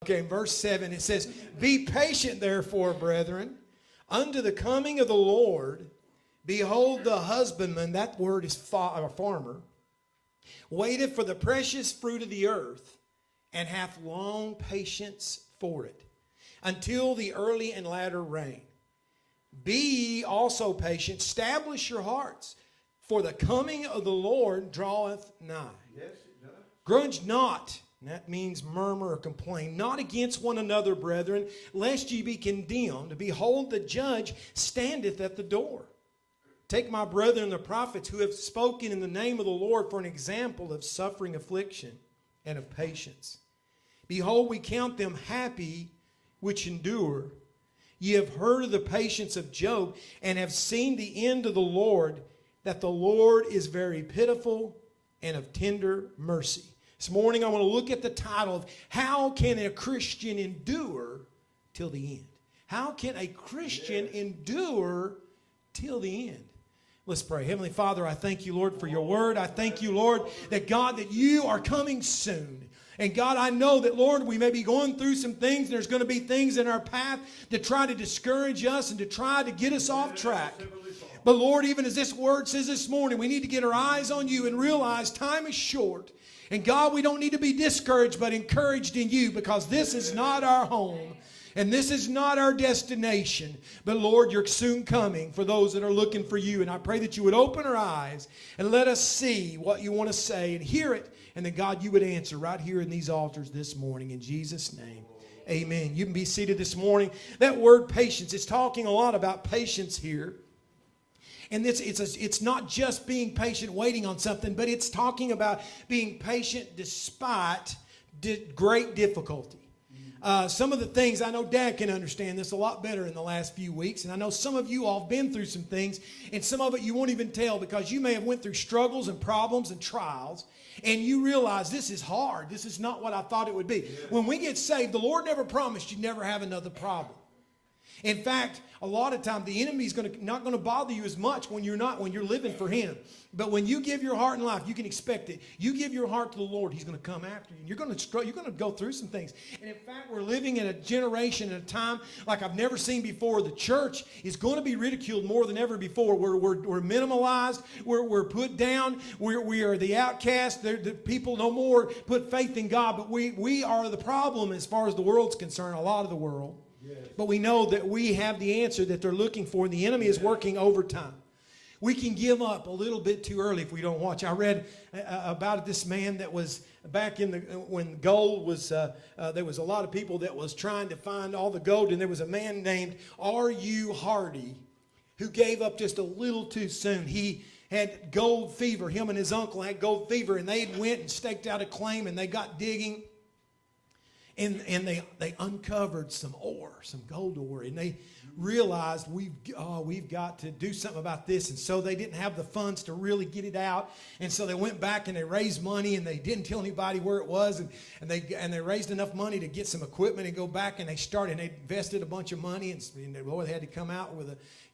Okay, in verse 7 it says, "Be patient therefore, brethren, unto the coming of the Lord. Behold, the husbandman," that word is farmer, "waiteth for the precious fruit of the earth, and hath long patience for it, until the early and latter rain. Be ye also patient, establish your hearts, for the coming of the Lord draweth nigh. Yes, it does. Grudge not," and that means murmur or complain, "not against one another, brethren, lest ye be condemned. Behold, the judge standeth at the door. Take my brethren the prophets, who have spoken in the name of the Lord, for an example of suffering, affliction, and of patience. Behold, we count them happy which endure. Ye have heard of the patience of Job, and have seen the end of the Lord, that the Lord is very pitiful and of tender mercy." This morning I want to look at the title of "How Can a Christian Endure Till the End?" How can a Christian endure till the end? Let's pray. Heavenly Father, I thank you, Lord, for your word. I thank you, Lord, that God, that you are coming soon. And God, I know that, Lord, we may be going through some things. There's going to be things in our path that try to discourage us and to try to get us off track. But Lord, even as this word says this morning, we need to get our eyes on you and realize time is short. And God, we don't need to be discouraged, but encouraged in you, because this is not our home. And this is not our destination. But Lord, you're soon coming for those that are looking for you. And I pray that you would open our eyes and let us see what you want to say and hear it. And that God, you would answer right here in these altars this morning. In Jesus' name, amen. You can be seated this morning. That word patience, it's talking a lot about patience here. And it's not just being patient waiting on something, but it's talking about being patient despite great difficulty. Some of the things, I know Dad can understand this a lot better in the last few weeks, and I know some of you all have been through some things, and some of it you won't even tell, because you may have went through struggles and problems and trials, and you realize this is hard. This is not what I thought it would be. Yeah. When we get saved, the Lord never promised you never have another problem. In fact, a lot of times the enemy is not going to bother you as much when you're living for him. But when you give your heart and life, you can expect it. You give your heart to the Lord, he's going to come after you. You're going to go through some things. And in fact, we're living in a generation and a time like I've never seen before. The church is going to be ridiculed more than ever before. We're minimalized. We're put down. We are the outcast. The people no more put faith in God. But we are the problem as far as the world's concerned, a lot of the world. Yes. But we know that we have the answer that they're looking for, and the enemy is working overtime. We can give up a little bit too early if we don't watch. I read about this man that was back when gold was, there was a lot of people that was trying to find all the gold, and there was a man named R.U. Hardy who gave up just a little too soon. He had gold fever. Him and his uncle had gold fever, and they went and staked out a claim, and they got digging. And they uncovered some ore, some gold ore, and they realized we've got to do something about this. And so they didn't have the funds to really get it out, and so they went back and they raised money, and they didn't tell anybody where it was, and they raised enough money to get some equipment and go back, and they invested a bunch of money, and they had to come out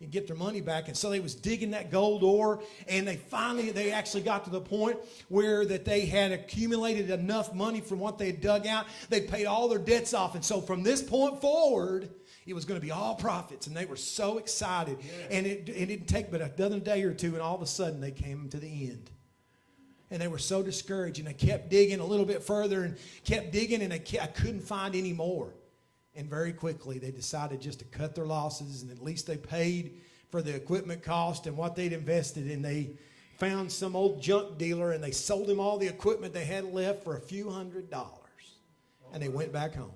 and get their money back. And so they was digging that gold ore, and they actually got to the point where that they had accumulated enough money from what they had dug out. They paid all their debts off, and so from this point forward, it was going to be all profits, and they were so excited. Yeah. And it didn't take but another day or two, and all of a sudden they came to the end. And they were so discouraged, and they kept digging a little bit further and kept digging, and I couldn't find any more. And very quickly they decided just to cut their losses, and at least they paid for the equipment cost and what they'd invested in. They found some old junk dealer, and they sold him all the equipment they had left for a few $100s. And they went back home.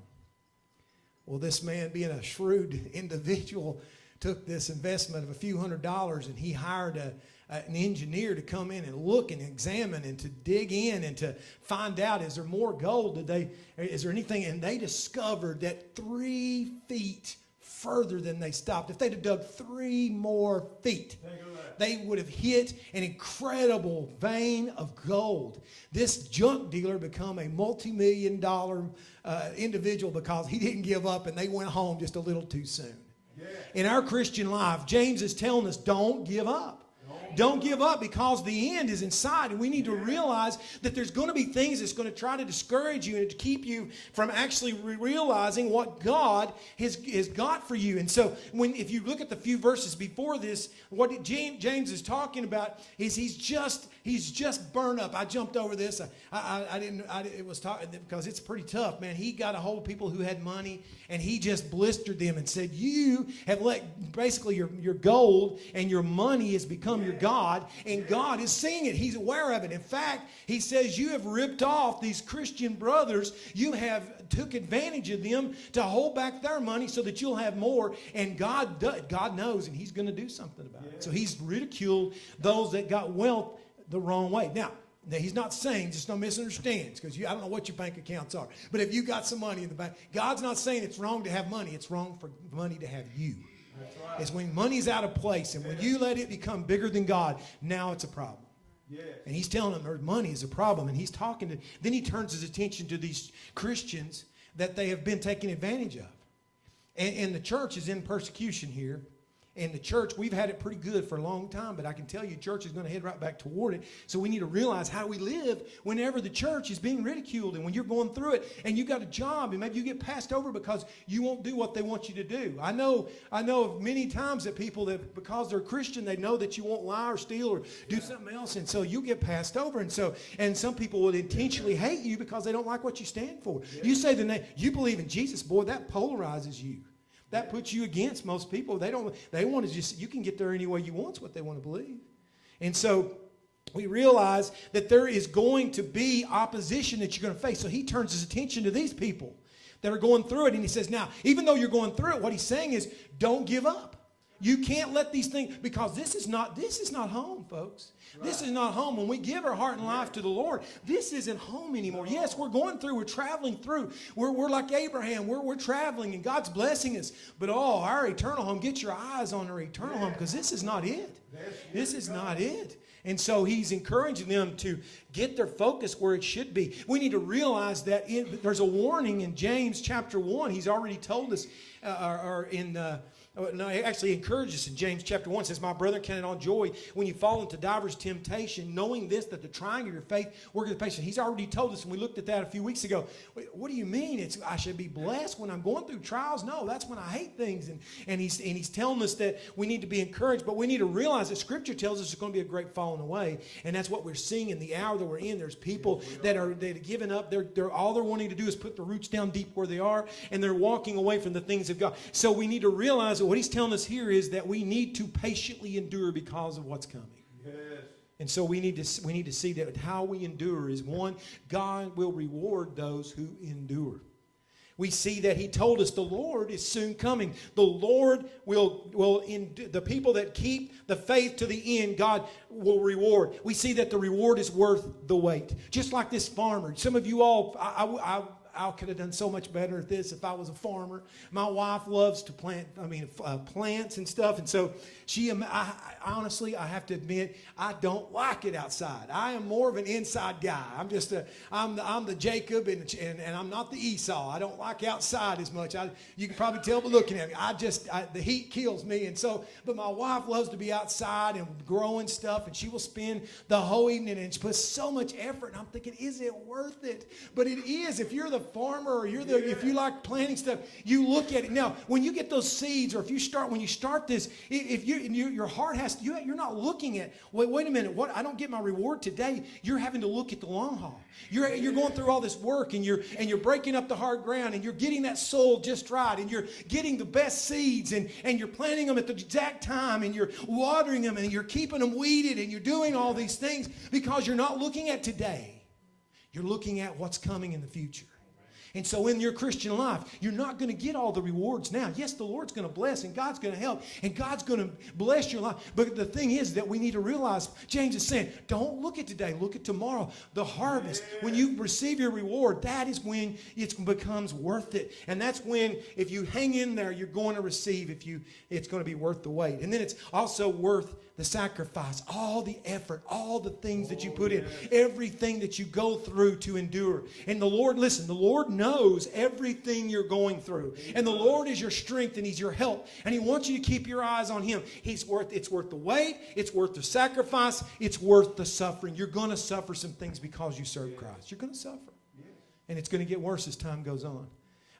Well, this man, being a shrewd individual, took this investment of a few $100s, and he hired an engineer to come in and look and examine and to dig in and to find out, is there more gold? Is there anything? And they discovered that 3 feet further than they stopped, if they'd have dug 3 more feet, they would have hit an incredible vein of gold. This junk dealer became a multi-million-dollar individual because he didn't give up, and they went home just a little too soon. Yeah. In our Christian life, James is telling us, don't give up. Don't give up, because the end is inside. And we need to realize that there's going to be things that's going to try to discourage you and to keep you from actually realizing what God has got for you. And so if you look at the few verses before this, what James is talking about is he's just burned up. I jumped over this. It was talking because it's pretty tough, man. He got a hold of people who had money, and he just blistered them and said, you have let basically your gold and your money has become your God, and God is seeing it. He's aware of it. In fact, he says, you have ripped off these Christian brothers. You have took advantage of them to hold back their money so that you'll have more, and God knows, and he's going to do something about it. So he's ridiculed those that got wealth the wrong way. Now, he's not saying, just don't misunderstand, because I don't know what your bank accounts are, but if you got some money in the bank, God's not saying it's wrong to have money. It's wrong for money to have you. That's right. It's when money's out of place, and when you let it become bigger than God, now it's a problem. Yes. And he's telling them money is a problem, and he's talking to, then he turns his attention to these Christians that they have been taken advantage of. And the church is in persecution here. And the church, we've had it pretty good for a long time, but I can tell you, church is going to head right back toward it. So we need to realize how we live whenever the church is being ridiculed, and when you're going through it, and you got a job, and maybe you get passed over because you won't do what they want you to do. I know of many times that people that, because they're Christian, they know that you won't lie or steal or do something else, and so you get passed over. And some people will intentionally hate you because they don't like what you stand for. You say the name, you believe in Jesus, boy, that polarizes you. That puts you against most people. They want to just, you can get there any way you want. It's what they want to believe. And so we realize that there is going to be opposition that you're going to face. So he turns his attention to these people that are going through it. And he says, now, even though you're going through it, what he's saying is, don't give up. You can't let these things, because this is not home, folks. Right. This is not home. When we give our heart and life to the Lord, this isn't home anymore. Yes, we're going through, we're traveling through. We're like Abraham. We're traveling, and God's blessing us. But our eternal home, get your eyes on our eternal home, because this is not it. This is not it. And so he's encouraging them to get their focus where it should be. We need to realize that there's a warning in James chapter 1. He's already told us, no, he actually encourages us in James chapter 1. It says, my brethren, count it all joy when you fall into divers temptation, knowing this, that the trying of your faith worketh patience. He's already told us, and we looked at that a few weeks ago. What do you mean? I should be blessed when I'm going through trials? No, that's when I hate things. And he's telling us that we need to be encouraged, but we need to realize that Scripture tells us there's going to be a great falling away, and that's what we're seeing in the hour that we're in. There's people that are given up. They're all they're wanting to do is put the roots down deep where they are, and they're walking away from the things of God. So we need to realize that what he's telling us here is that we need to patiently endure because of what's coming. Yes. And so we need to see that how we endure is, one, God will reward those who endure. We see that he told us the Lord is soon coming. The Lord will the people that keep the faith to the end, God will reward. We see that the reward is worth the wait. Just like this farmer. Some of you all, I could have done so much better at this if I was a farmer. My wife loves to plant, plants and stuff. And so honestly, I have to admit, I don't like it outside. I am more of an inside guy. I'm the Jacob and I'm not the Esau. I don't like outside as much. You can probably tell by looking at me. The heat kills me. And so, but my wife loves to be outside and growing stuff, and she will spend the whole evening, and she puts so much effort. And I'm thinking, is it worth it? But it is. If you're the farmer, or if you like planting stuff, you look at it. Now, when you get those seeds, or when you start this, if your heart has, you're not looking at, wait a minute, what? I don't get my reward today. You're having to look at the long haul. You're going through all this work, and you're breaking up the hard ground, and you're getting that soil just right, and you're getting the best seeds, and you're planting them at the exact time, and you're watering them, and you're keeping them weeded, and you're doing all these things because you're not looking at today. You're looking at what's coming in the future. And so in your Christian life, you're not going to get all the rewards now. Yes, the Lord's going to bless, and God's going to help, and God's going to bless your life. But the thing is that we need to realize, James is saying, don't look at today, look at tomorrow. The harvest, when you receive your reward, that is when it becomes worth it. And that's when, if you hang in there, you're going to receive. It's going to be worth the wait. And then it's also worth the sacrifice, all the effort, all the things that you put in, everything that you go through to endure. And the Lord, listen, the Lord knows knows everything you're going through. And the Lord is your strength and He's your help. And He wants you to keep your eyes on Him. It's worth the wait. It's worth the sacrifice. It's worth the suffering. You're going to suffer some things because you serve Christ. You're going to suffer. And it's going to get worse as time goes on.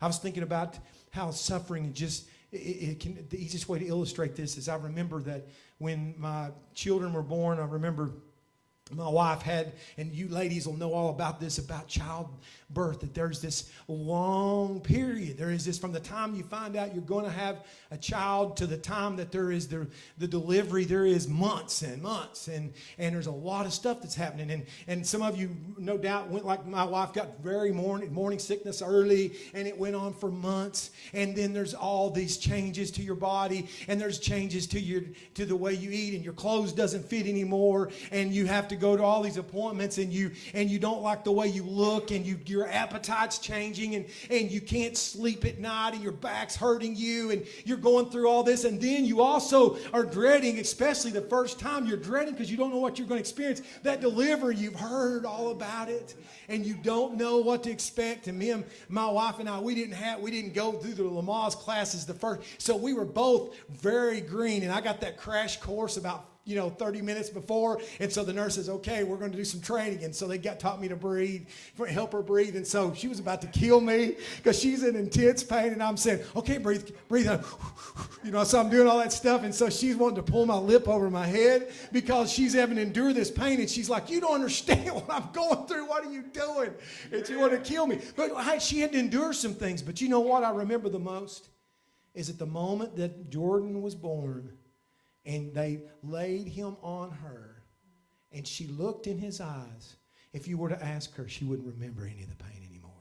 I was thinking about how suffering just, the easiest way to illustrate this is I remember that when my children were born, I remember my wife had, and you ladies will know all about this, about childbirth, that there's this long period. There is this, from the time you find out you're going to have a child to the time that there is the delivery, there is months and months, and there's a lot of stuff that's happening. And some of you, no doubt, went like my wife, got very morning sickness early, and it went on for months. And then there's all these changes to your body, and there's changes to the way you eat, and your clothes doesn't fit anymore, and you have to go to all these appointments, and you don't like the way you look, and your appetite's changing, and you can't sleep at night, and your back's hurting you, and you're going through all this. And then you also are dreading, especially the first time, you're dreading because you don't know what you're going to experience, that delivery. You've heard all about it, and you don't know what to expect. And my wife and I, we didn't go through the Lamaze classes the first, so we were both very green, and I got that crash course about 30 minutes before. And so the nurse says, okay, we're going to do some training. And so they taught me to breathe, help her breathe. And so she was about to kill me because she's in intense pain. And I'm saying, okay, breathe. So I'm doing all that stuff. And so she's wanting to pull my lip over my head because she's having to endure this pain. And she's like, you don't understand what I'm going through. What are you doing? And she wanted to kill me. But she had to endure some things. But you know what I remember the most is at the moment that Jordan was born, and they laid him on her, and she looked in his eyes. If you were to ask her, she wouldn't remember any of the pain anymore.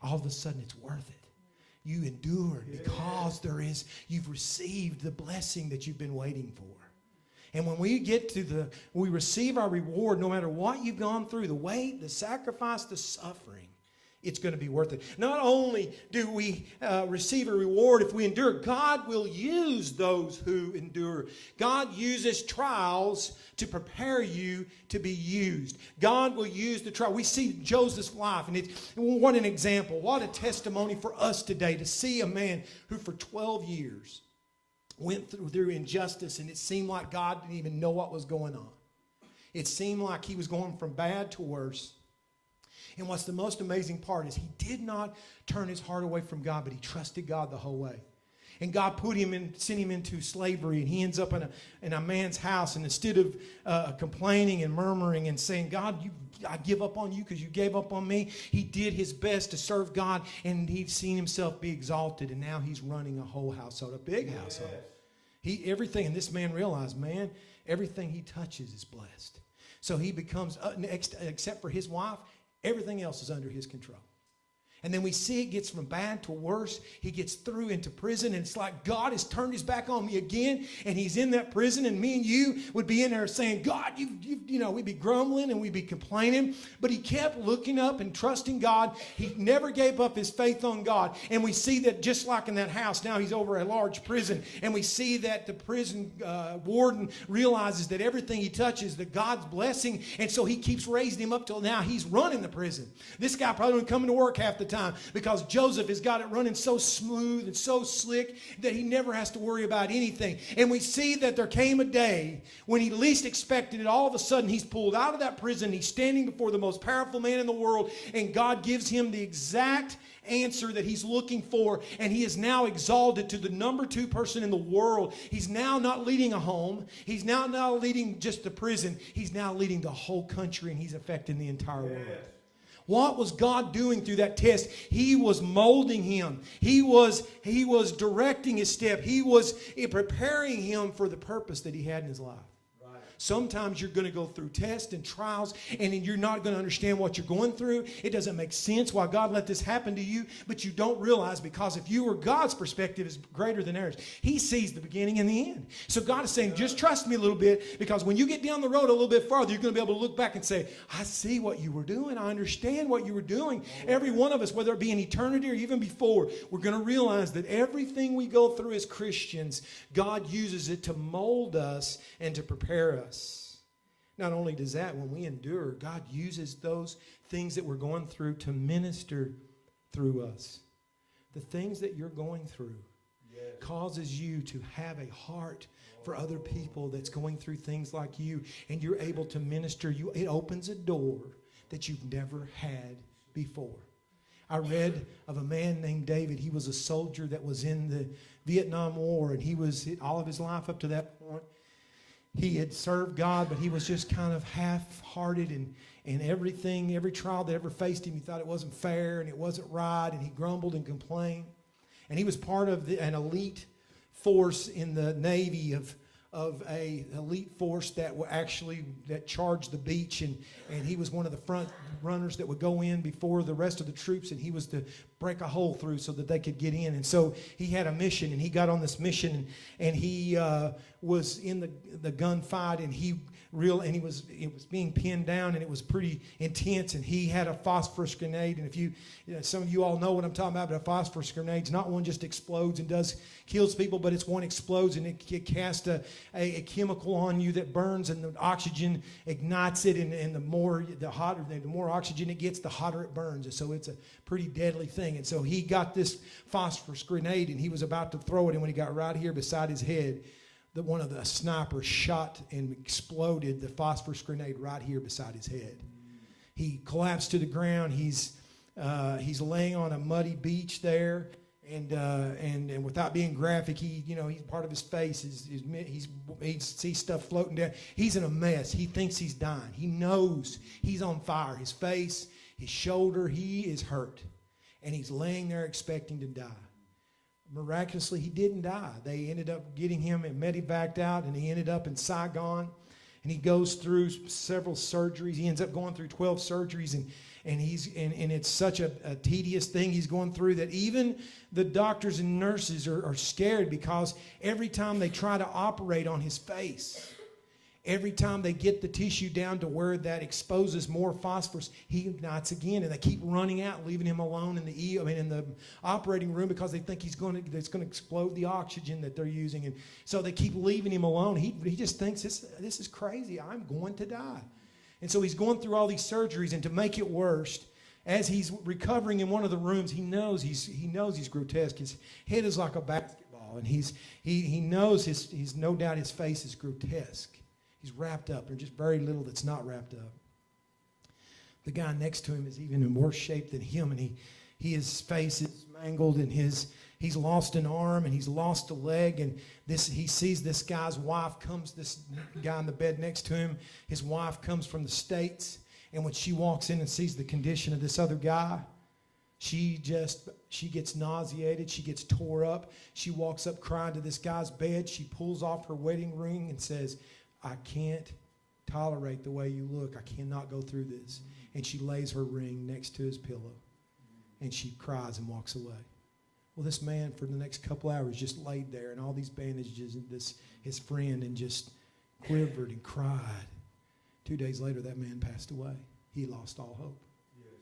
All of a sudden, it's worth it. You endured because you've received the blessing that you've been waiting for. And when we we receive our reward, no matter what you've gone through, the wait, the sacrifice, the suffering, it's going to be worth it. Not only do we receive a reward if we endure, God will use those who endure. God uses trials to prepare you to be used. God will use the trial. We see Joseph's life, and what an example, what a testimony for us today to see a man who for 12 years went through injustice, and it seemed like God didn't even know what was going on. It seemed like he was going from bad to worse. And what's the most amazing part is he did not turn his heart away from God, but he trusted God the whole way. And God sent him into slavery, and he ends up in a man's house. And instead of complaining and murmuring and saying, God, I give up on you because you gave up on me, he did his best to serve God, and he'd seen himself be exalted. And now he's running a whole household, a big household. Everything, and this man realized, everything he touches is blessed. So he becomes, except for his wife, everything else is under his control. And then we see it gets from bad to worse. He gets through into prison, and it's like God has turned his back on me again, and he's in that prison, and me and you would be in there saying, God, we'd be grumbling and we'd be complaining, but he kept looking up and trusting God. He never gave up his faith on God. And we see that just like in that house, now he's over a large prison, and we see that the prison warden realizes that everything he touches, that God's blessing, and so he keeps raising him up till now he's running the prison. This guy probably wasn't coming to work half the time because Joseph has got it running so smooth and so slick that he never has to worry about anything. And we see that there came a day when he least expected it. All of a sudden he's pulled out of that prison. He's standing before the most powerful man in the world, and God gives him the exact answer that he's looking for, and he is now exalted to the number 2 person in the world. He's now not leading a home. He's now not leading just the prison. He's now leading the whole country, and he's affecting the entire world. What was God doing through that test? He was molding him. He was directing his step. He was preparing him for the purpose that he had in his life. Sometimes you're going to go through tests and trials, and you're not going to understand what you're going through. It doesn't make sense why God let this happen to you, but you don't realize, because if you were God's perspective is greater than ours. He sees the beginning and the end. So God is saying, just trust me a little bit, because when you get down the road a little bit farther, you're going to be able to look back and say, I see what you were doing. I understand what you were doing. Every one of us, whether it be in eternity or even before, we're going to realize that everything we go through as Christians, God uses it to mold us and to prepare us. Not only does that, when we endure, God uses those things that we're going through to minister through us. The things that you're going through causes you to have a heart for other people that's going through things like you, and you're able to minister. It opens a door that you've never had before. I read of a man named David. He was a soldier that was in the Vietnam War, and he was, all of his life up to that point, he had served God, but he was just kind of half-hearted, and everything, every trial that ever faced him, he thought it wasn't fair and it wasn't right, and he grumbled and complained. And he was part of an elite force in the Navy of a elite force that charged the beach, and he was one of the front runners that would go in before the rest of the troops, and he was to break a hole through so that they could get in. And so he had a mission, and he got on this mission, and he was in the gunfight, and it was being pinned down, and it was pretty intense, and he had a phosphorus grenade. And some of you all know what I'm talking about, but a phosphorus grenade's not one just explodes and kills people, but it's one explodes, and it casts a chemical on you that burns, and the oxygen ignites it, and the more oxygen it gets, the hotter it burns. And so it's a pretty deadly thing. And so he got this phosphorus grenade, and he was about to throw it, and when he got right here beside his head, one of the snipers shot and exploded the phosphorus grenade right here beside his head. He collapsed to the ground. He's laying on a muddy beach there, and without being graphic, he's part of his face he sees stuff floating down. He's in a mess. He thinks he's dying. He knows he's on fire. His face, his shoulder, he is hurt, and he's laying there expecting to die. Miraculously, he didn't die. They ended up getting him and medevaced out, and he ended up in Saigon. And he goes through several surgeries. He ends up going through 12 surgeries, and it's such a tedious thing he's going through that even the doctors and nurses are scared, because every time they try to operate on his face, every time they get the tissue down to where that exposes more phosphorus, he ignites again, and they keep running out, leaving him alone in the operating room, because they think it's going to explode the oxygen that they're using, and so they keep leaving him alone. He just thinks this is crazy. I'm going to die, and so he's going through all these surgeries, and to make it worse, as he's recovering in one of the rooms, he knows he's grotesque. His head is like a basketball, and he knows he's no doubt his face is grotesque. He's wrapped up. There's just very little that's not wrapped up. The guy next to him is even in worse shape than him, and his face is mangled, and he's lost an arm, and he's lost a leg, and he sees this guy's wife this guy in the bed next to him, his wife comes from the States, and when she walks in and sees the condition of this other guy, she gets nauseated. She gets tore up. She walks up crying to this guy's bed. She pulls off her wedding ring and says, "I can't tolerate the way you look. I cannot go through this." And she lays her ring next to his pillow, and she cries and walks away. Well, this man for the next couple hours just laid there in all these bandages, and his friend, and just quivered and cried. 2 days later, that man passed away. He lost all hope. Yes.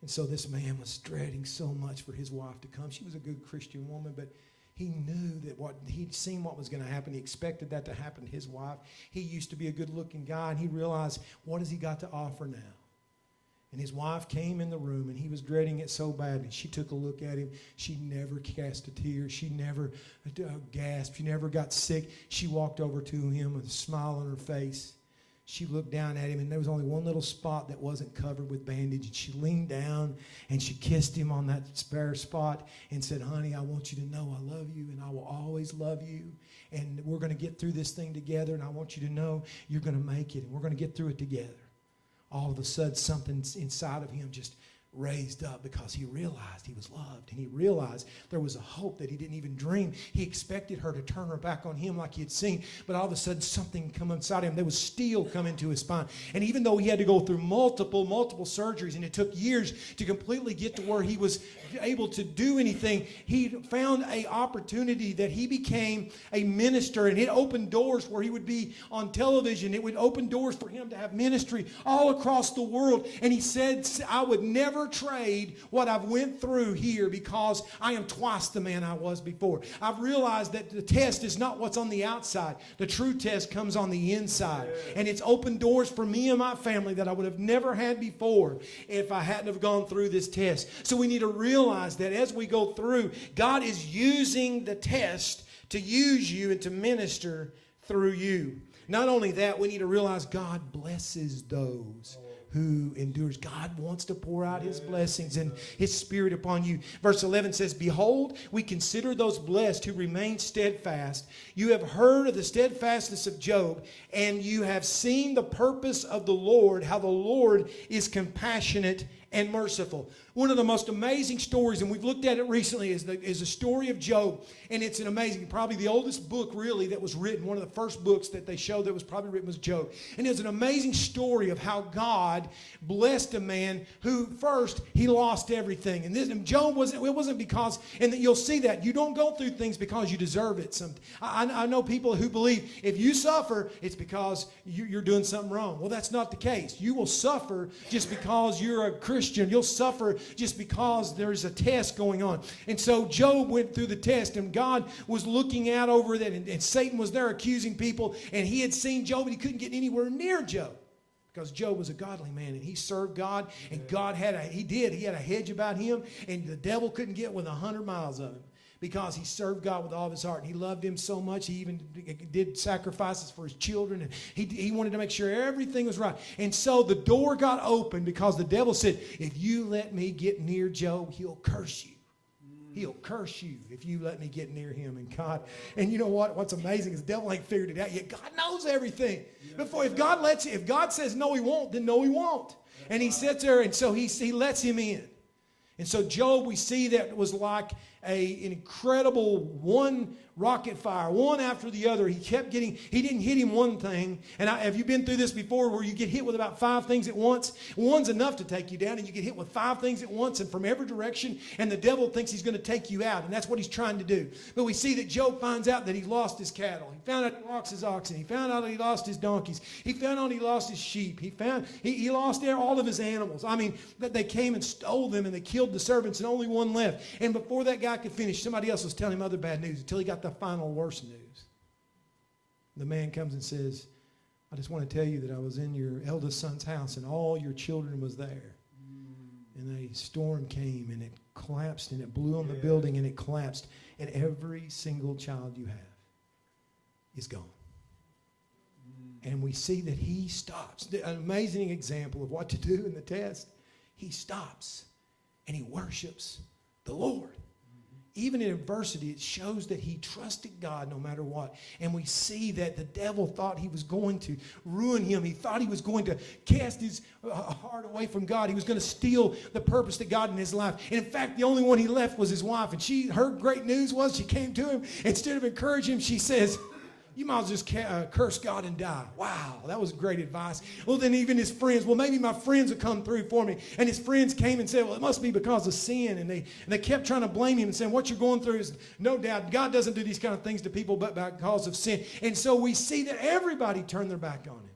And so this man was dreading so much for his wife to come. She was a good Christian woman, but he knew that he'd seen what was going to happen. He expected that to happen to his wife. He used to be a good-looking guy, and he realized, what has he got to offer now? And his wife came in the room, and he was dreading it so badly. She took a look at him. She never cast a tear. She never gasped. She never got sick. She walked over to him with a smile on her face. She looked down at him, and there was only one little spot that wasn't covered with bandage. And she leaned down, and she kissed him on that spare spot and said, "Honey, I want you to know I love you, and I will always love you. And we're going to get through this thing together, and I want you to know you're going to make it, and we're going to get through it together." All of a sudden, something inside of him just raised up, because he realized he was loved, and he realized there was a hope that he didn't even dream. He expected her to turn her back on him like he had seen, but all of a sudden something come inside him. There was steel come into his spine, and even though he had to go through multiple surgeries, and it took years to completely get to where he was able to do anything, he found an opportunity that he became a minister, and it opened doors where he would be on television. It would open doors for him to have ministry all across the world, and he said, "I would never never trade what I've went through here because I am twice the man I was before. I've realized that the test is not what's on the outside. The true test comes on the inside. And it's opened doors for me and my family that I would have never had before if I hadn't have gone through this test. So we need to realize that as we go through, God is using the test to use you and to minister through you. Not only that, we need to realize God blesses those who endures. God wants to pour out His blessings and His Spirit upon you. Verse 11 says, "Behold, we consider those blessed who remain steadfast. You have heard of the steadfastness of Job, and you have seen the purpose of the Lord, how the Lord is compassionate and merciful." One of the most amazing stories, and we've looked at it recently, is the story of Job. And it's an amazing, probably the oldest book really that was written. One of the first books that they showed that was probably written was Job. And it's an amazing story of how God blessed a man who first, he lost everything. And Job wasn't because, and you'll see that, you don't go through things because you deserve it. I know people who believe if you suffer, it's because you're doing something wrong. Well, that's not the case. You will suffer just because you're a Christian. You'll suffer just because there's a test going on. And so Job went through the test, and God was looking out over that, and Satan was there accusing people, and he had seen Job, and he couldn't get anywhere near Job because Job was a godly man, and he served God, and God had a hedge about him, and the devil couldn't get within 100 miles of him, because he served God with all of his heart. And he loved Him so much, he even did sacrifices for his children. And he wanted to make sure everything was right. And so the door got open because the devil said, if you let me get near Job, he'll curse you. He'll curse you if you let me get near him. And you know what? What's amazing is the devil ain't figured it out yet. God knows everything. If God says no, he won't, then no, he won't. And he sits there, and so he lets him in. And so Job, we see that was like an incredible one rocket fire, one after the other. He didn't hit him one thing. And have you been through this before where you get hit with about 5 things at once? One's enough to take you down, and you get hit with 5 things at once and from every direction, and the devil thinks he's going to take you out, and that's what he's trying to do. But we see that Job finds out that he lost his cattle. He found out he lost his oxen. He found out that he lost his donkeys. He found out he lost his sheep. He lost all of his animals. I mean, that they came and stole them, and they killed the servants, and only one left. And before that guy could finish, somebody else was telling him other bad news until he got the final worst news. The man comes and says, I just want to tell you that I was in your eldest son's house, and all your children was there. And a storm came, and it collapsed, and it blew on the building, and it collapsed. And every single child you have is gone. And we see that he stops. An amazing example of what to do in the test. He stops, and he worships the Lord. Even in adversity, it shows that he trusted God no matter what. And we see that the devil thought he was going to ruin him. He thought he was going to cast his heart away from God. He was going to steal the purpose that God in his life. And in fact, the only one he left was his wife. And her great news was she came to him. Instead of encouraging him, she says, you might as well just curse God and die. Wow, that was great advice. Well, then even his friends, well, maybe my friends will come through for me. And his friends came and said, well, it must be because of sin. And they kept trying to blame him and saying, what you're going through is no doubt. God doesn't do these kind of things to people but because of sin. And so we see that everybody turned their back on him.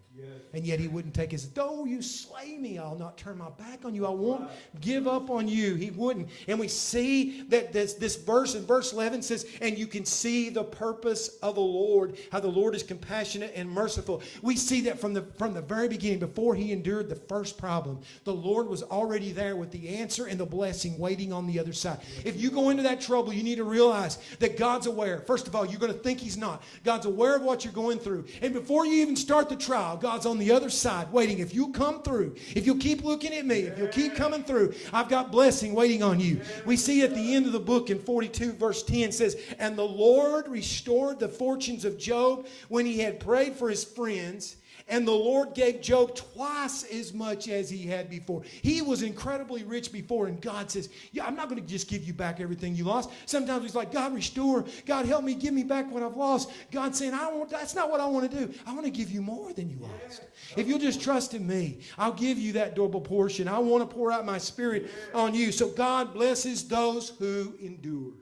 And yet he wouldn't take his, though you slay me, I'll not turn my back on you. I won't give up on you. He wouldn't. And we see that this verse in verse 11 says, and you can see the purpose of the Lord, how the Lord is compassionate and merciful. We see that from the very beginning, before he endured the first problem, the Lord was already there with the answer and the blessing waiting on the other side. If you go into that trouble, you need to realize that God's aware. First of all, you're going to think he's not. God's aware of what you're going through. And before you even start the trial, God's on the other side waiting. If you come through, if you'll keep looking at me, if you'll keep coming through, I've got blessing waiting on you. We see at the end of the book in 42 verse 10 says, and the Lord restored the fortunes of Job when he had prayed for his friends, and the Lord gave Job twice as much as he had before. He was incredibly rich before, and God says, yeah, I'm not going to just give you back everything you lost. Sometimes he's like, God, restore. God, help me. Give me back what I've lost. God's saying, that's not what I want to do. I want to give you more than you lost. If you'll just trust in me, I'll give you that double portion. I want to pour out my Spirit on you. So God blesses those who endure.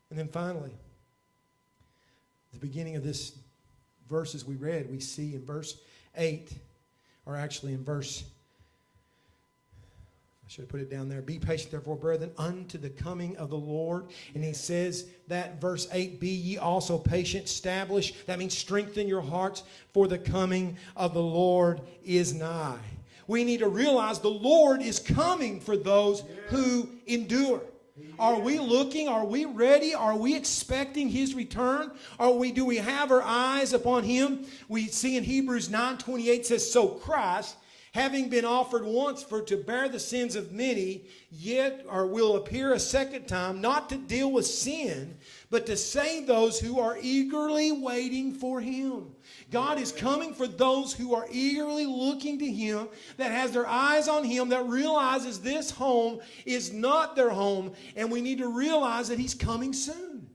And then finally, the beginning of this verses we read, we see in verse 8, or actually in verse I should have put it down there. Be patient, therefore, brethren, unto the coming of the Lord. And he says that, verse 8, be ye also patient, establish. That means strengthen your hearts, for the coming of the Lord is nigh. We need to realize the Lord is coming for those who endure. Are we looking? Are we ready? Are we expecting His return? Do we have our eyes upon Him? We see in Hebrews 9:28 says, so Christ, having been offered once to bear the sins of many, yet will appear a second time, not to deal with sin, but to save those who are eagerly waiting for Him. God is coming for those who are eagerly looking to Him, that has their eyes on Him, that realizes this home is not their home, and we need to realize that He's coming soon.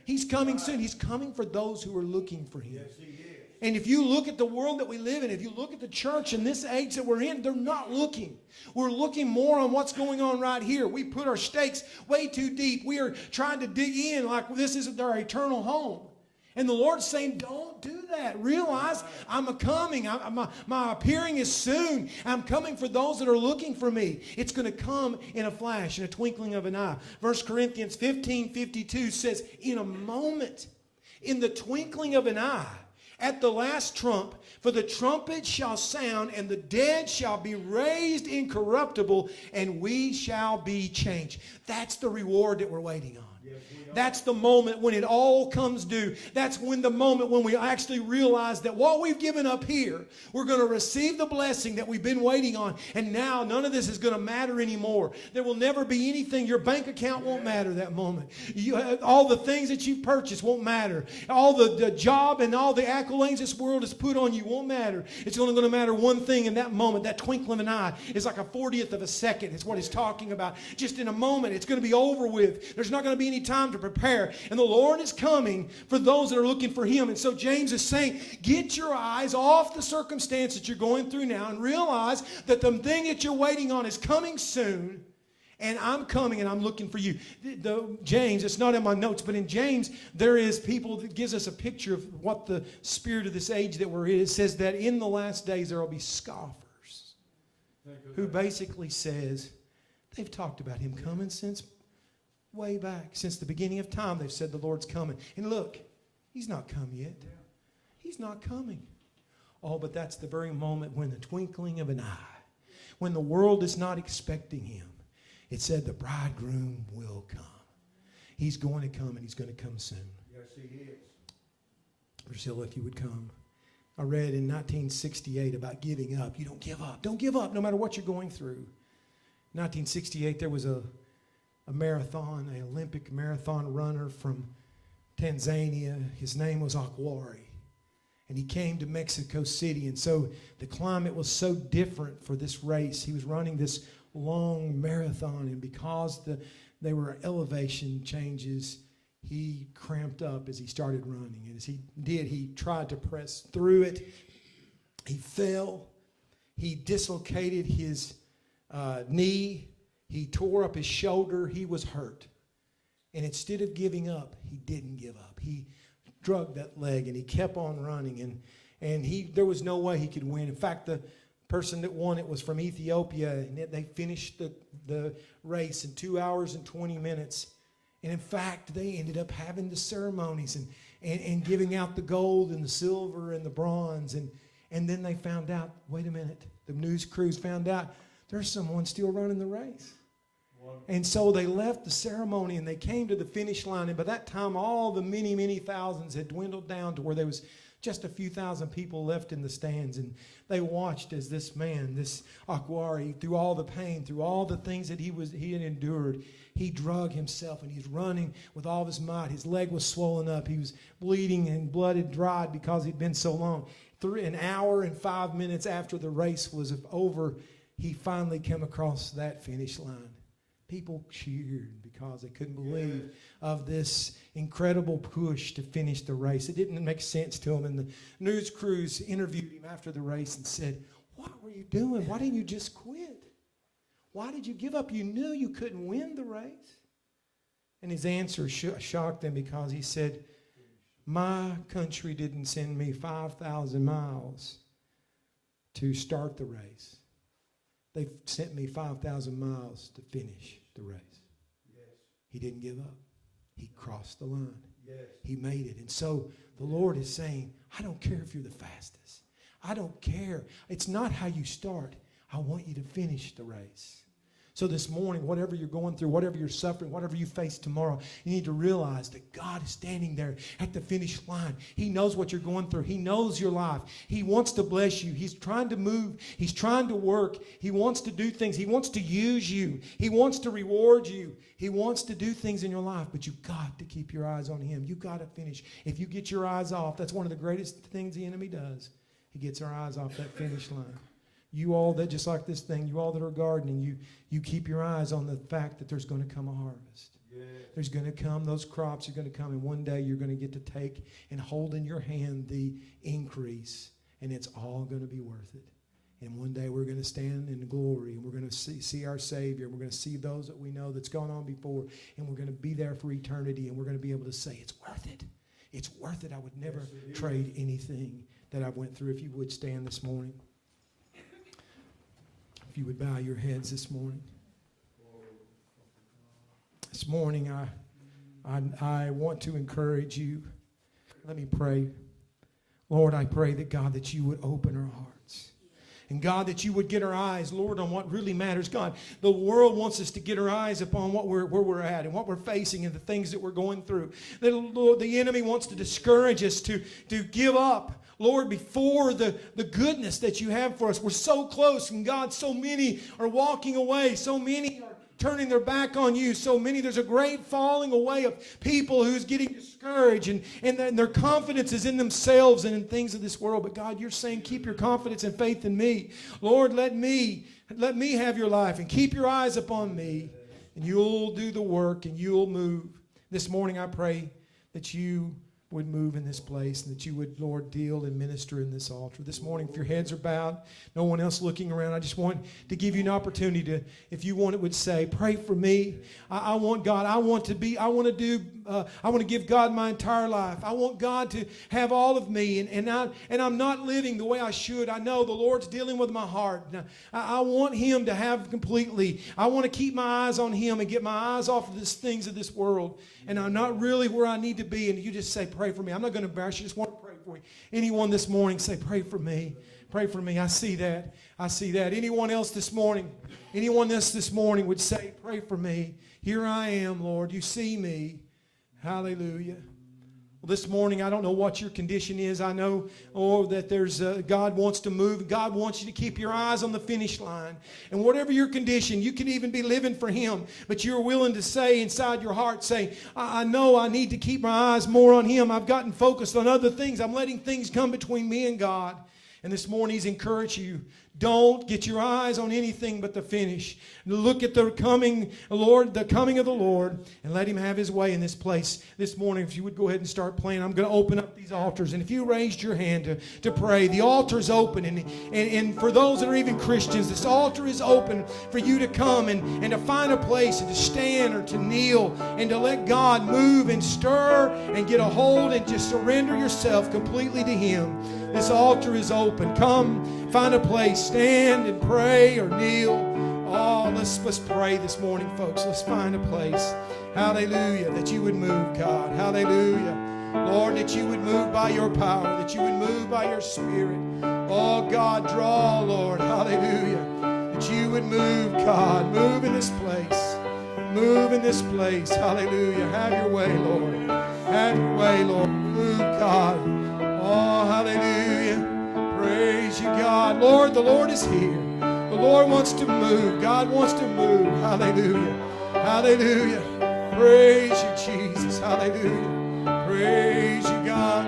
He's coming soon. He's coming for those who are looking for Him. And if you look at the world that we live in, if you look at the church in this age that we're in, they're not looking. We're looking more on what's going on right here. We put our stakes way too deep. We are trying to dig in like this isn't our eternal home. And the Lord's saying, don't do that. Realize I'm coming. My appearing is soon. I'm coming for those that are looking for me. It's going to come in a flash, in a twinkling of an eye. 1 Corinthians 15:52 says, in a moment, in the twinkling of an eye, at the last trump, for the trumpet shall sound, and the dead shall be raised incorruptible, and we shall be changed. That's the reward that we're waiting on. That's the moment when it all comes due. That's when the moment when we actually realize that what we've given up here, we're going to receive the blessing that we've been waiting on. And now none of this is going to matter anymore. There will never be anything. Your bank account won't matter that moment. All the things that you've purchased won't matter. All the job and all the accolades this world has put on you won't matter. It's only going to matter one thing in that moment. That twinkling of an eye is like a 40th of a second. It's what he's talking about. Just in a moment, it's going to be over with. There's not going to be any time to prepare. And the Lord is coming for those that are looking for Him. And so James is saying, get your eyes off the circumstance that you're going through now and realize that the thing that you're waiting on is coming soon. And I'm coming and I'm looking for you. James, it's not in my notes, but in James, there is people that gives us a picture of what the spirit of this age that we're in. It says that in the last days there will be scoffers who basically says, they've talked about Him coming since way back, since the beginning of time. They've said the Lord's coming. And look, He's not come yet. He's not coming. Oh, but that's the very moment when the twinkling of an eye, when the world is not expecting Him, it said the bridegroom will come. He's going to come, and He's going to come soon. Yes, He is. Priscilla, if you would come. I read in 1968 about giving up. You don't give up. Don't give up no matter what you're going through. 1968, there was a marathon, an Olympic marathon runner from Tanzania. His name was Akwari. And he came to Mexico City. And so the climate was so different for this race. He was running this long marathon. And because there were elevation changes, he cramped up as he started running. And as he did, he tried to press through it. He fell. He dislocated his knee. He tore up his shoulder. He was hurt. And instead of giving up, he didn't give up. He drugged that leg and he kept on running. And there was no way he could win. In fact, the person that won it was from Ethiopia. And they finished the race in 2 hours and 20 minutes. And in fact, they ended up having the ceremonies and giving out the gold and the silver and the bronze. And then they found out, wait a minute, the news crews found out there's someone still running the race. And so they left the ceremony and they came to the finish line. And by that time, all the many, many thousands had dwindled down to where there was just a few thousand people left in the stands. And they watched as this man, this Akwari, through all the pain, through all the things that he had endured, he drug himself and he's running with all of his might. His leg was swollen up. He was bleeding and blood had dried because he'd been so long. An hour and 5 minutes after the race was over, he finally came across that finish line. People cheered because they couldn't believe of this incredible push to finish the race. It didn't make sense to them. And the news crews interviewed him after the race and said, what were you doing? Why didn't you just quit? Why did you give up? You knew you couldn't win the race. And his answer shocked them because he said, my country didn't send me 5,000 miles to start the race. They've sent me 5,000 miles to finish the race. Yes. He didn't give up. He crossed the line. Yes. He made it. And so the Lord is saying, I don't care if you're the fastest. I don't care. It's not how you start. I want you to finish the race. So this morning, whatever you're going through, whatever you're suffering, whatever you face tomorrow, you need to realize that God is standing there at the finish line. He knows what you're going through. He knows your life. He wants to bless you. He's trying to move. He's trying to work. He wants to do things. He wants to use you. He wants to reward you. He wants to do things in your life, but you've got to keep your eyes on Him. You've got to finish. If you get your eyes off, that's one of the greatest things the enemy does. He gets our eyes off that finish line. You all that, just like this thing, you all that are gardening, you keep your eyes on the fact that there's going to come a harvest. Yes. There's going to come, those crops are going to come, and one day you're going to get to take and hold in your hand the increase, and it's all going to be worth it. And one day we're going to stand in glory, and we're going to see our Savior, and we're going to see those that we know that's gone on before, and we're going to be there for eternity, and we're going to be able to say, it's worth it. It's worth it. I would never trade anything that I went through. If you would stand this morning. If you would bow your heads this morning. This morning, I want to encourage you. Let me pray. Lord, I pray that, God, that you would open our hearts. And, God, that you would get our eyes, Lord, on what really matters. God, the world wants us to get our eyes upon where we're at and what we're facing and the things that we're going through. That, Lord, the enemy wants to discourage us to give up. Lord, before the goodness that you have for us. We're so close, and God, so many are walking away. So many are turning their back on you. So many, there's a great falling away of people who's getting discouraged, and their confidence is in themselves and in things of this world. But God, you're saying, keep your confidence and faith in me. Lord, let me have your life, and keep your eyes upon me, and you'll do the work, and you'll move. This morning I pray that you would move in this place, and that you would, Lord, deal and minister in this altar. This morning, if your heads are bowed, no one else looking around, I just want to give you an opportunity to, if you want it, would say, pray for me. I want God. I want to give God my entire life. I want God to have all of me, and I'm not living the way I should. I know the Lord's dealing with my heart. I want Him to have completely. I want to keep my eyes on Him and get my eyes off of the things of this world. And I'm not really where I need to be. And you just say, pray for me. I'm not going to embarrass you. Just want to pray for you. Anyone this morning, say, pray for me. Pray for me. I see that. I see that. Anyone else this morning? Anyone else this morning would say, pray for me. Here I am, Lord. You see me. Hallelujah. Well, this morning, I don't know what your condition is. I know, that there's God wants to move. God wants you to keep your eyes on the finish line. And whatever your condition, you can even be living for Him. But you're willing to say inside your heart, say, I know I need to keep my eyes more on Him. I've gotten focused on other things. I'm letting things come between me and God. And this morning He's encouraged you. Don't get your eyes on anything but the finish. Look at the coming of the Lord, and let Him have His way in this place. This morning, if you would go ahead and start playing, I'm going to open up these altars. And if you raised your hand to pray, the altar is open. And for those that are even Christians, this altar is open for you to come and to find a place and to stand or to kneel and to let God move and stir and get a hold and just surrender yourself completely to Him. This altar is open. Come, find a place. Stand and pray or kneel. Oh, let's pray this morning, folks. Let's find a place. Hallelujah. That you would move, God. Hallelujah. Lord, that you would move by your power. That you would move by your Spirit. Oh, God, draw, Lord. Hallelujah. That you would move, God. Move in this place. Move in this place. Hallelujah. Have your way, Lord. Have your way, Lord. Move, God. Oh, hallelujah. Praise you, God. Lord, the Lord is here. The Lord wants to move. God wants to move. Hallelujah. Hallelujah. Praise you, Jesus. Hallelujah. Praise you, God.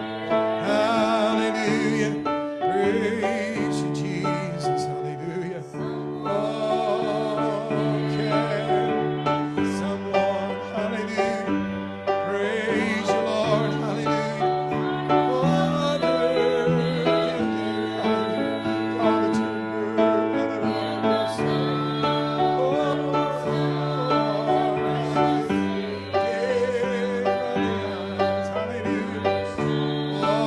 Hallelujah. Praise you, Jesus. Hallelujah. Oh, can someone, hallelujah. Praise you, Lord. Hallelujah. Oh,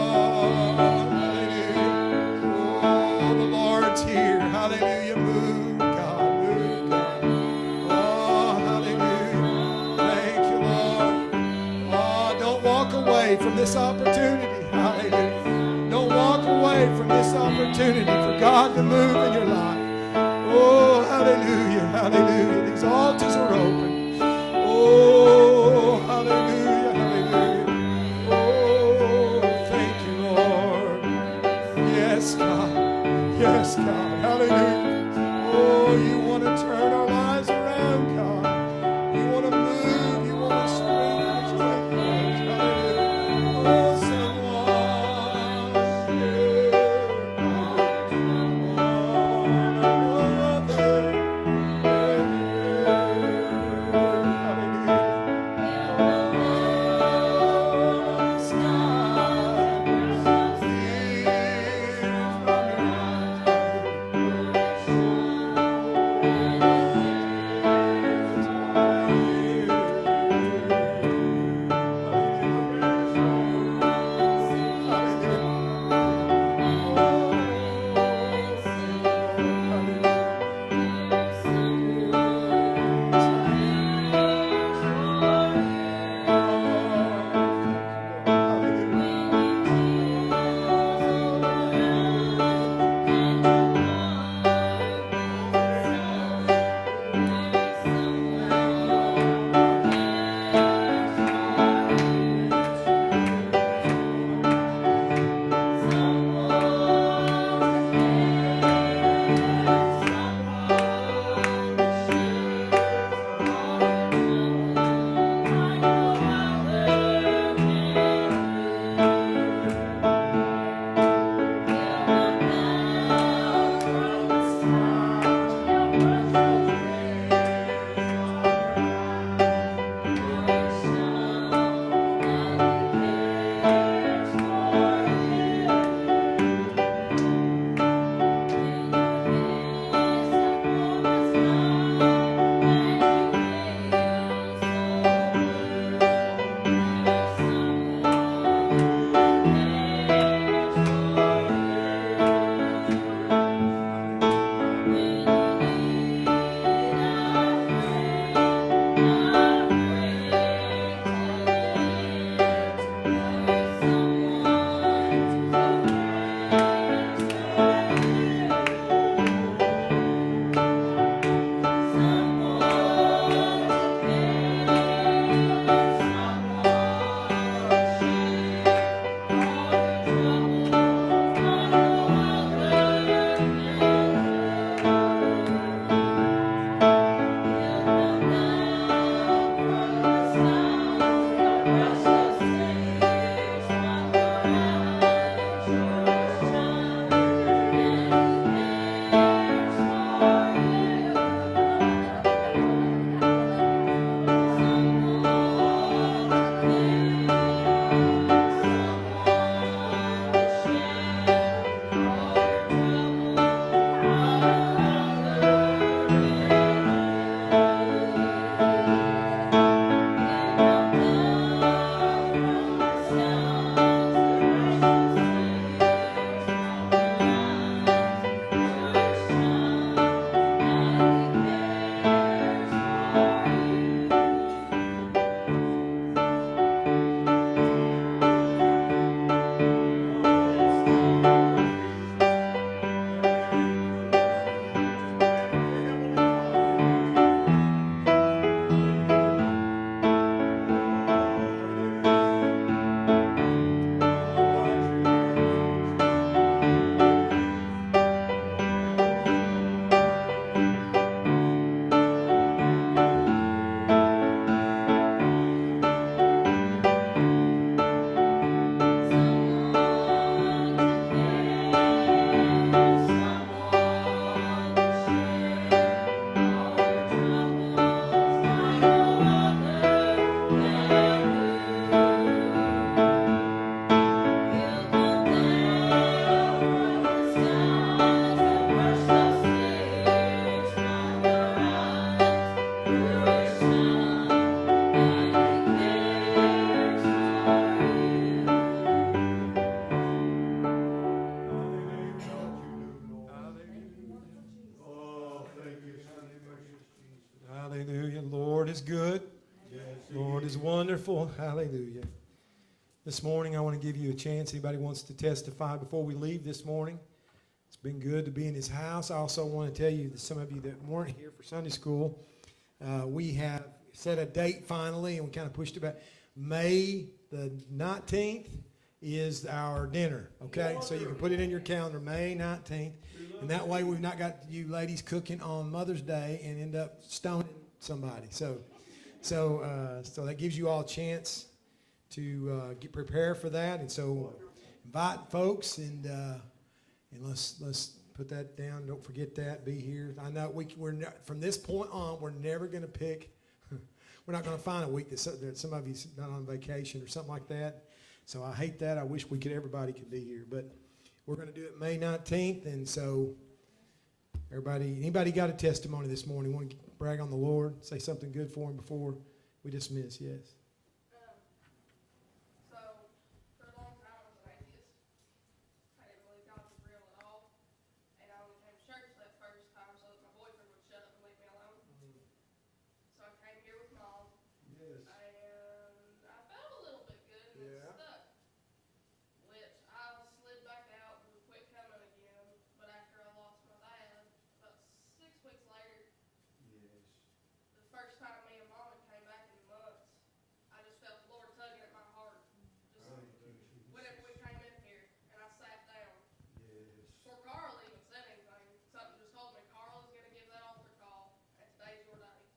away from this opportunity. Hallelujah. Don't walk away from this opportunity for God to move in your life. Oh, hallelujah, hallelujah. These altars are open. Oh, hallelujah, hallelujah. Oh, thank you, Lord. Yes, God. Yes, God. Hallelujah. Oh, you want to turn our lives around, God. You want to move. You want to strengthen us. Hallelujah. Oh, someone Hallelujah. Lord is good. Lord is wonderful. Hallelujah. This morning, I want to give you a chance. Anybody wants to testify before we leave this morning? It's been good to be in his house. I also want to tell you that some of you that weren't here for Sunday school, we have set a date finally, and we kind of pushed it back. May the 19th is our dinner, okay? So you can put it in your calendar, May 19th. And that way we've not got you ladies cooking on Mother's Day and end up stoning somebody. So that gives you all a chance to get prepared for that. And so invite folks and let's put that down. Don't forget that. Be here. I know we're not, from this point on, we're never going to pick. We're not going to find a week that some of you's not on vacation or something like that. So I hate that. I wish everybody could be here. But we're going to do it May 19th. And so anybody got a testimony this morning? Want to brag on the Lord? Say something good for him before we dismiss? Yes.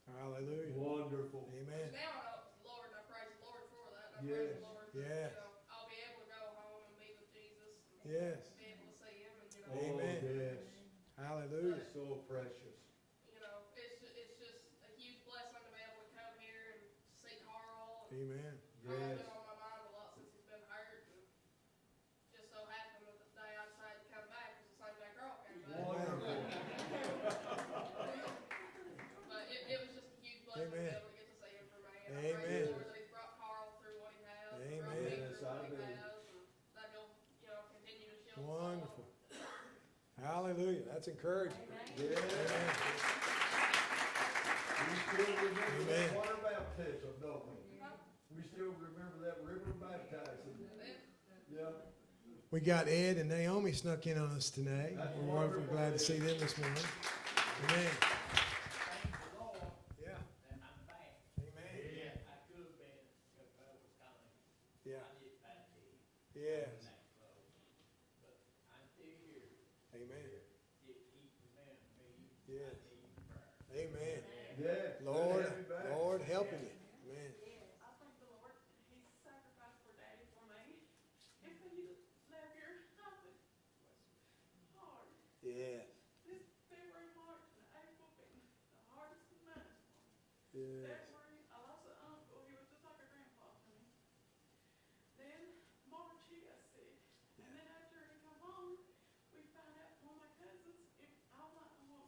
Hallelujah. Wonderful. Amen. Now I know it was the Lord, and I praise the Lord for that. And I praise the Lord that, Yes. I'll be able to go home and be with Jesus. And Yes. be able to see him. And, Amen. Yes. Hallelujah. That's so precious. It's just a huge blessing to be able to come here and see Carl. And Amen. Carl's Yes. been on my mind a lot since he's been hurt. And just so happened that the day I decided to come back was the same day Carl came back. Wonderful. But it was just a huge blessing Amen. to be able to get to see him for me. And I Amen. praise the Lord that he's brought Carl through what he has. Amen. Brought me Yes, through I what he believe. has. And that he'll, continue to shield us all. Wonderful. Hallelujah. That's encouraging. Yes. Amen. We still remember Amen. that water baptism, don't we? We still remember that river baptizing. Yeah. We got Ed and Naomi snuck in on us tonight. That's We're wonderful wonderful. glad to see them this morning. Amen. Thank the Lord Yeah. that I'm back. Amen. I could have been if I was coming. Yeah. I did back to you. Yes. But I'm still here. Amen. It keeps remembering me. Yes. I need prayer. Amen. Yeah. Lord, Good to have you back. Lord helping you. Amen. I thank the Lord. He sacrificed for Daddy for me. And when you left here, I was hard. Yes. This February, March, and April been the hardest months for me. Yes. February, I lost an uncle. He was just like a grandpa to me. Then March, he got sick. And then after he come home, we found out one of my cousins, I won't see him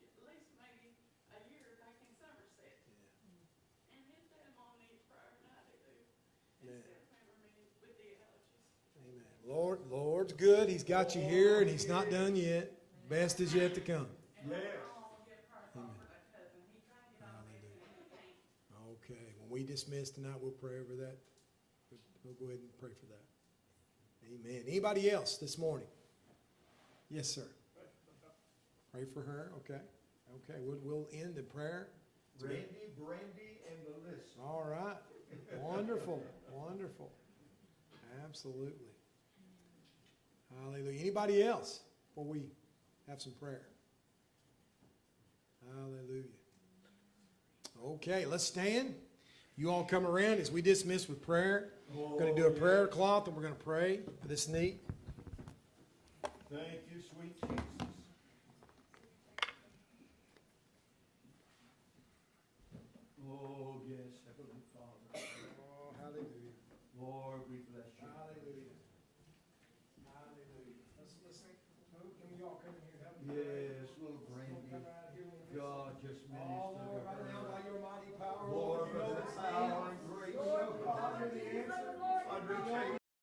for at least maybe a year back in Somerset. And his dad and mom needs prayer, and I do too. Yeah. Instead of remembering me with the allergies. Amen. Lord's good. He's got you here, and he's not done yet. Best is yet to come. And Yes. I want to give prayer call for that cousin. He tried to get out of it, and he can't. Okay. When we dismiss tonight, we'll pray over that. We'll go ahead and pray for that. Amen. Anybody else this morning? Yes, sir. Pray for her. Okay. Okay. We'll end in prayer. Randy, Brandy, and Melissa. All right. Wonderful. Wonderful. Absolutely. Hallelujah. Anybody else before we have some prayer? Hallelujah. Okay, let's stand. You all come around as we dismiss with prayer. We're going to do a prayer cloth and we're going to pray for this need. Thank you, sweet Jesus. Oh, yes, Heavenly Father. Oh, hallelujah. Lord, we bless you. Hallelujah. Hallelujah. Let's sing. Can we all come in here and help me? Yes, little Brandy. Come out here. God, just Oh, minister Lord, to right now, her.